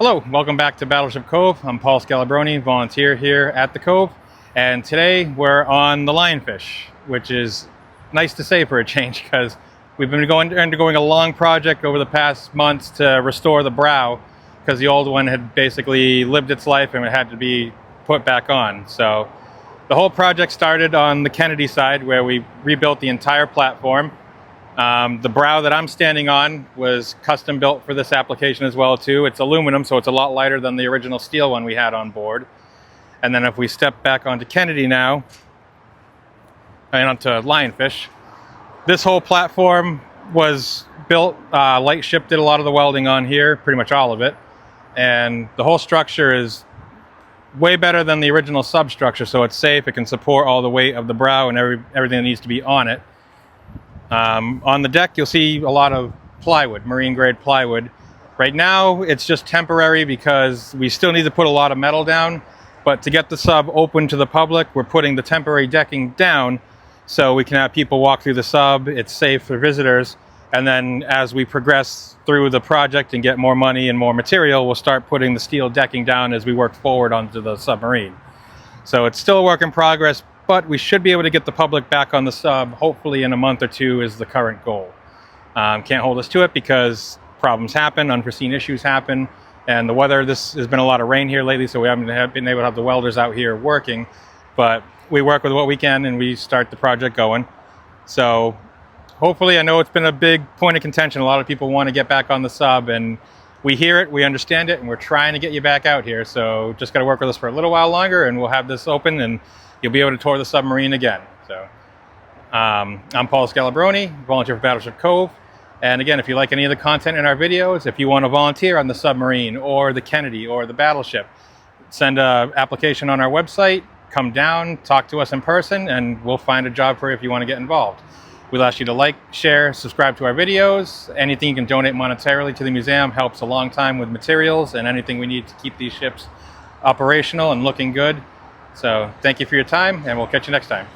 Hello, welcome back to Battleship Cove. I'm Paul Scalabroni, volunteer here at the Cove, and today we're on the Lionfish, which is nice to say for a change because we've been undergoing a long project over the past months to restore the brow because the old one had basically lived its life and it had to be put back on. So the whole project started on the Kennedy side where we rebuilt the entire platform. The brow that I'm standing on was custom built for this application as well too. It's aluminum, so it's a lot lighter than the original steel one we had on board. And then if we step back onto Kennedy now, and onto Lionfish, this whole platform was built, Lightship did a lot of the welding on here, pretty much all of it. And the whole structure is way better than the original substructure, so it's safe, it can support all the weight of the brow and everything that needs to be on it. On the deck, you'll see a lot of plywood, marine grade plywood. Right now, it's just temporary because we still need to put a lot of metal down, but to get the sub open to the public, we're putting the temporary decking down so we can have people walk through the sub, it's safe for visitors, and then as we progress through the project and get more money and more material, we'll start putting the steel decking down as we work forward onto the submarine. So it's still a work in progress, but we should be able to get the public back on the sub, hopefully in a month or two is the current goal. Can't hold us to it because problems happen, unforeseen issues happen, and the weather, this has been a lot of rain here lately, so we haven't been able to have the welders out here working, but we work with what we can and we start the project going. So hopefully, I know it's been a big point of contention. A lot of people want to get back on the sub, and we hear it, we understand it, and we're trying to get you back out here. So just got to work with us for a little while longer and we'll have this open and you'll be able to tour the submarine again. So I'm Paul Scalabroni, volunteer for Battleship Cove. And again, if you like any of the content in our videos, if you want to volunteer on the submarine or the Kennedy or the Battleship, send an application on our website, come down, talk to us in person, and we'll find a job for you if you want to get involved. We'll ask you to like, share, subscribe to our videos. Anything you can donate monetarily to the museum helps a long time with materials and anything we need to keep these ships operational and looking good. So thank you for your time, and we'll catch you next time.